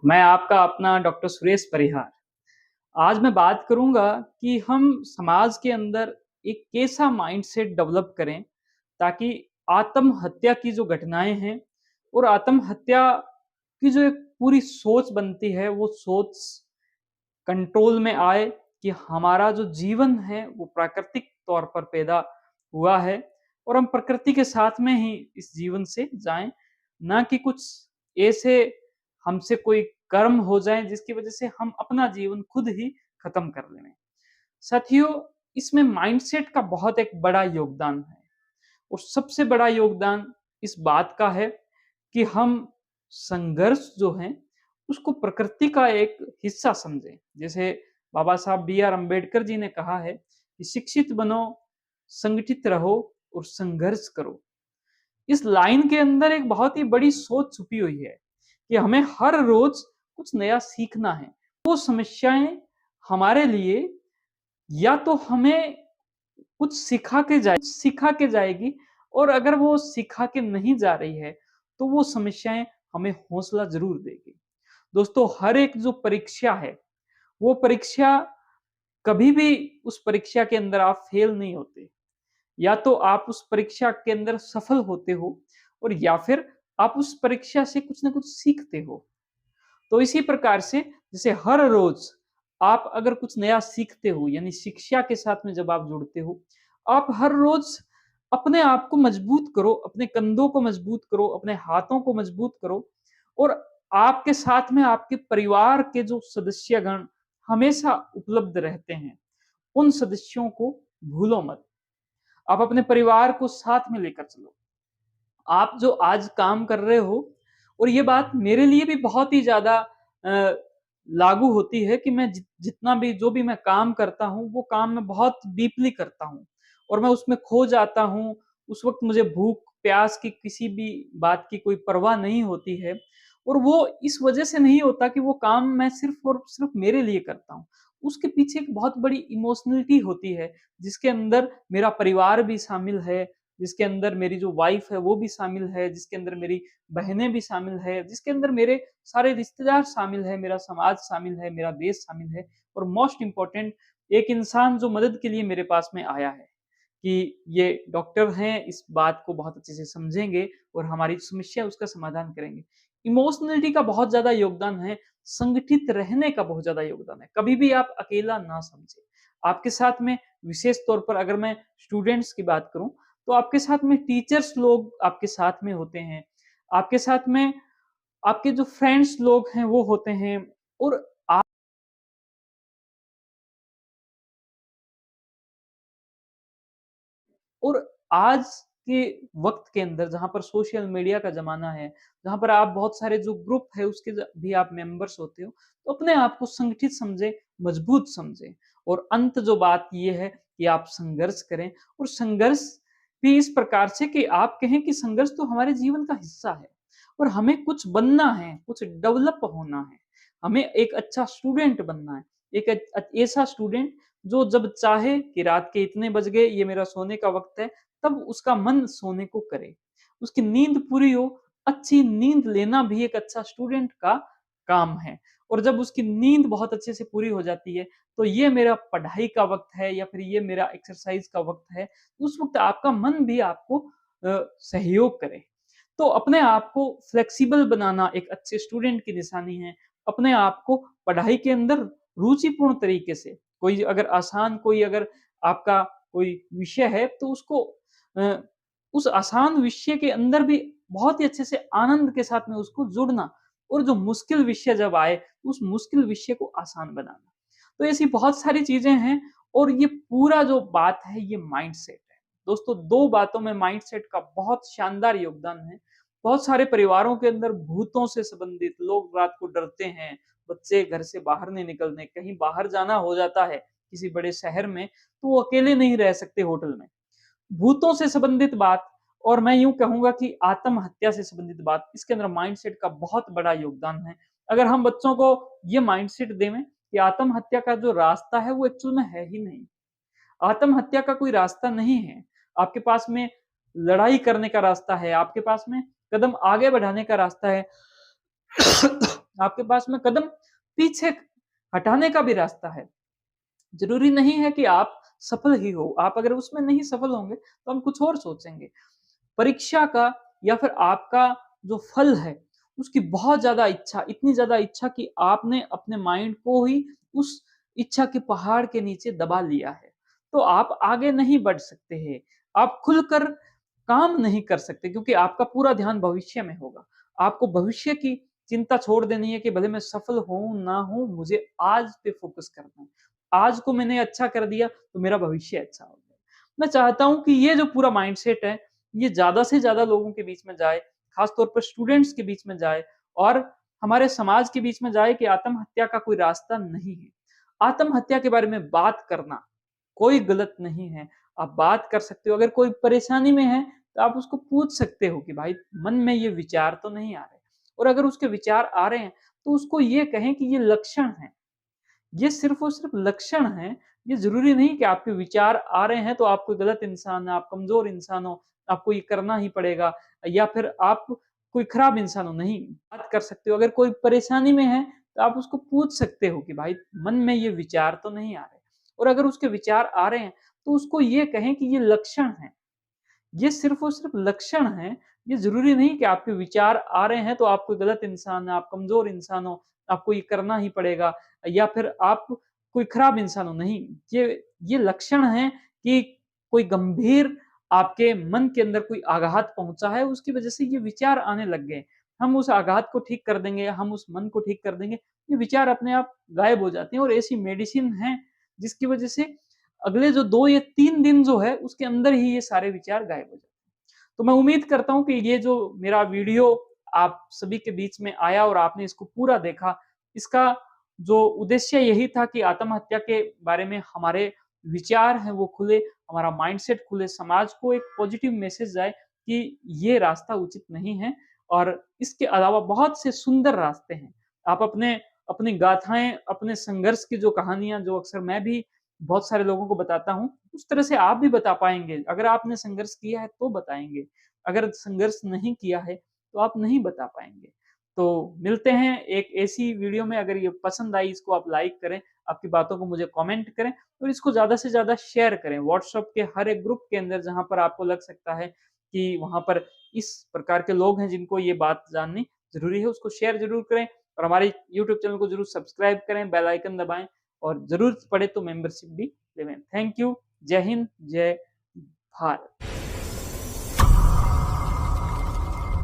मैं आपका अपना डॉक्टर सुरेश परिहार। आज मैं बात करूँगा कि हम समाज के अंदर एक कैसा माइंडसेट डेवलप करें ताकि आत्महत्या की जो घटनाएँ हैं और आत्महत्या की जो एक पूरी सोच बनती है, वो सोच कंट्रोल में आए कि हमारा जो जीवन है वो प्राकृतिक तौर पर पैदा हुआ है और हम प्रकृति के साथ में ही इस जीवन से जाएँ, ना कि कुछ ऐसे हमसे कोई कर्म हो जाए जिसकी वजह से हम अपना जीवन खुद ही खत्म कर लें। साथियों, इसमें माइंडसेट का बहुत एक बड़ा योगदान है और सबसे बड़ा योगदान इस बात का है कि हम संघर्ष जो है उसको प्रकृति का एक हिस्सा समझें। जैसे बाबा साहब बी आर अम्बेडकर जी ने कहा है कि शिक्षित बनो, संगठित रहो और संघर्ष करो। इस लाइन के अंदर एक बहुत ही बड़ी सोच छुपी हुई है कि हमें हर रोज कुछ नया सीखना है। वो समस्याएं हमारे लिए या तो हमें कुछ सिखा के जाएगी, और अगर वो सिखा के नहीं जा रही है तो वो समस्याएं हमें हौसला जरूर देगी। दोस्तों, हर एक जो परीक्षा है वो परीक्षा कभी भी उस परीक्षा के अंदर आप फेल नहीं होते। या तो आप उस परीक्षा के अंदर सफल होते हो और या फिर आप उस परीक्षा से कुछ ना कुछ सीखते हो। तो इसी प्रकार से जैसे हर रोज आप अगर कुछ नया सीखते हो, यानी शिक्षा के साथ में जब आप जुड़ते हो, आप हर रोज अपने आप को मजबूत करो, अपने कंधों को मजबूत करो, अपने हाथों को मजबूत करो, और आपके साथ में आपके परिवार के जो सदस्यगण हमेशा उपलब्ध रहते हैं, उन सदस्यों को भूलो मत। आप अपने परिवार को साथ में लेकर चलो। आप जो आज काम कर रहे हो, और ये बात मेरे लिए भी बहुत ही ज़्यादा लागू होती है कि मैं जितना भी जो भी मैं काम करता हूँ, वो काम मैं बहुत डीपली करता हूँ और मैं उसमें खो जाता हूँ। उस वक़्त मुझे भूख-प्यास की किसी भी बात की कोई परवाह नहीं होती है, और वो इस वजह से नहीं होता कि वो काम मैं सिर्फ़ और सिर्फ़ मेरे लिए करता हूँ। उसके पीछे एक बहुत बड़ी इमोशनैलिटी होती है, जिसके अंदर मेरा परिवार भी शामिल है, जिसके अंदर मेरी जो वाइफ है वो भी शामिल है, जिसके अंदर मेरी बहनें भी शामिल है, जिसके अंदर मेरे सारे रिश्तेदार शामिल है, मेरा समाज शामिल है, मेरा देश शामिल है, और मोस्ट इम्पोर्टेंट एक इंसान जो मदद के लिए मेरे पास में आया है कि ये डॉक्टर हैं, इस बात को बहुत अच्छे से समझेंगे और हमारी समस्या उसका समाधान करेंगे। इमोशनलिटी का बहुत ज़्यादा योगदान है, संगठित रहने का बहुत ज़्यादा योगदान है। कभी भी आप अकेला ना समझें। आपके साथ में विशेष तौर पर अगर मैं स्टूडेंट्स की बात करूँ, तो आपके साथ में टीचर्स लोग आपके साथ में होते हैं, आपके साथ में आपके जो फ्रेंड्स लोग हैं वो होते हैं, और और आज के वक़्त के अंदर जहाँ पर सोशल मीडिया का ज़माना है, जहाँ पर आप बहुत सारे जो ग्रुप है उसके भी आप मेंबर्स होते हो, तो अपने आप को संगठित समझें, मजबूत समझें, और अंत जो बात ये है कि आप संघर्ष करें, और संघर्ष भी इस प्रकार से कि आप कहें कि संघर्ष तो हमारे जीवन का हिस्सा है और हमें कुछ बनना है, कुछ डेवलप होना है, हमें एक अच्छा स्टूडेंट बनना है, एक ऐसा स्टूडेंट जो जब चाहे कि रात के इतने बज गए, ये मेरा सोने का वक़्त है, तब उसका मन सोने को करे। उसकी नींद पूरी हो, अच्छी नींद लेना भी एक अच्छा स्टूडेंट का काम है। और जब उसकी नींद बहुत अच्छे से पूरी हो जाती है, तो ये मेरा पढ़ाई का वक़्त है या फिर ये मेरा एक्सरसाइज़ का वक़्त है, उस वक़्त आपका मन भी आपको सहयोग करे। तो अपने आप को फ्लेक्सिबल बनाना एक अच्छे स्टूडेंट की निशानी है। अपने आप को पढ़ाई के अंदर रुचिपूर्ण तरीके से, कोई अगर आपका कोई विषय है तो उसको अ, उस आसान विषय के अंदर भी बहुत ही अच्छे से आनंद के साथ में उसको जुड़ना, और जो मुश्किल विषय जब आए, उस मुश्किल विषय को आसान बनाना। तो ऐसी बहुत सारी चीज़ें हैं, और ये पूरा जो बात है ये माइंडसेट है। दोस्तों, 2 बातों में माइंडसेट का बहुत शानदार योगदान है। बहुत सारे परिवारों के अंदर भूतों से संबंधित लोग रात को डरते हैं, बच्चे घर से बाहर नहीं निकलने, कहीं बाहर जाना हो जाता है किसी बड़े शहर में, तो वो अकेले नहीं रह सकते होटल में। भूतों से संबंधित बात, और मैं यूँ कहूँगा कि आत्महत्या से संबंधित बात, इसके अंदर माइंडसेट का बहुत बड़ा योगदान है। अगर हम बच्चों को ये माइंडसेट देवें कि आत्महत्या का जो रास्ता है वो एक्चुअल में है ही नहीं। आत्महत्या का कोई रास्ता नहीं है। आपके पास में लड़ाई करने का रास्ता है, आपके पास में कदम आगे बढ़ाने का रास्ता है। आपके पास में कदम पीछे हटाने का भी रास्ता है। ज़रूरी नहीं है कि आप सफल ही हो, आप अगर उसमें नहीं सफल होंगे, तो हम कुछ और सोचेंगे। परीक्षा का या फिर आपका जो फल है, उसकी बहुत ज़्यादा इच्छा, इतनी ज़्यादा इच्छा कि आपने अपने माइंड को ही उस इच्छा के पहाड़ के नीचे दबा लिया है, तो आप आगे नहीं बढ़ सकते हैं। आप खुलकर काम नहीं कर सकते क्योंकि आपका पूरा ध्यान भविष्य में होगा। आपको भविष्य की चिंता छोड़ देनी है कि भले मैं सफल हूँ, ना हूँ, मुझे आज पे फ़ोकस करना है। आज को मैंने अच्छा कर दिया, तो मेरा भविष्य अच्छा हो जाएगा। मैं चाहता हूँ कि ये जो पूरा माइंडसेट है, ये ज़्यादा से ज़्यादा लोगों के बीच में जाए, खास तौर पर स्टूडेंट्स के बीच में जाए और हमारे समाज के बीच में जाए कि आत्महत्या का कोई रास्ता नहीं है। आत्महत्या के बारे में बात करना कोई गलत नहीं है। आप बात कर सकते हो, अगर कोई परेशानी में है, तो आप उसको पूछ सकते हो कि भाई मन में ये विचार तो नहीं आ रहे और अगर उसके विचार आ रहे हैं, तो उसको ये कहें कि ये लक्षण हैं। ये सिर्फ़ और सिर्फ़ लक्षण हैं, ये ज़रूरी नहीं कि आपके विचार आ रहे हैं तो आप कोई गलत इंसान हैं, आप कमज़ोर इंसान हो, आपको ये करना ही पड़ेगा या फिर आप कोई खराब इंसान हो, नहीं। बात कर सकते हो, अगर कोई परेशानी में है, तो आप उसको पूछ सकते हो कि भाई मन में ये विचार तो नहीं आ रहे और अगर उसके विचार आ रहे हैं, तो उसको ये कहें कि ये लक्षण हैं। ये सिर्फ़ और सिर्फ़ लक्षण हैं, ये ज़रूरी नहीं कि आपके विचार आ रहे हैं तो आप कोई गलत इंसान हैं, आप कमज़ोर इंसान हो, आपको ये करना ही पड़ेगा या फिर आप कोई खराब इंसान हो, नहीं। ये लक्षण हैं कि कोई गंभीर आपके मन के अंदर कोई आघात पहुँचा है, उसकी वजह से ये विचार आने लग गए। हम उस आघात को ठीक कर देंगे, हम उस मन को ठीक कर देंगे, ये विचार अपने आप गायब हो जाते हैं और ऐसी मेडिसिन है, जिसकी वजह से अगले जो 2 या 3 दिन जो है, उसके अंदर ही ये सारे विचार गायब हो जाते हैं। तो मैं उम्मीद करता हूँ कि ये जो मेरा वीडियो आप सभी के बीच में आया और आपने इसको पूरा देखा, इसका जो उद्देश्य यही था कि आत्महत्या के बारे में हमारे विचार हैं वो खुले, हमारा माइंडसेट खुले, समाज को एक पॉजिटिव मैसेज जाए कि ये रास्ता उचित नहीं है और इसके अलावा बहुत से सुंदर रास्ते हैं। आप अपनी गाथाएँ, अपने संघर्ष की जो कहानियाँ जो अक्सर मैं भी बहुत सारे लोगों को बताता हूँ, उस तरह से आप भी बता पाएँगे। अगर आपने संघर्ष किया है तो बताएँगे, अगर संघर्ष नहीं किया है तो आप नहीं बता पाएँगे। तो मिलते हैं एक ऐसी वीडियो में, अगर ये पसंद आई इसको आप लाइक करें, आपकी बातों को मुझे कमेंट करें और इसको ज़्यादा से ज़्यादा शेयर करें। व्हाट्सएप के हर एक ग्रुप के अंदर जहाँ पर आपको लग सकता है कि वहाँ पर इस प्रकार के लोग हैं जिनको ये बात जाननी ज़रूरी है, उसको शेयर ज़रूर करें और हमारे यूट्यूब चैनल को ज़रूर सब्सक्राइब करें, बेल आइकन दबाएँ और ज़रूरत पड़े तो मेंबरशिप भी लें। Thank you. जय हिंद, जय भारत।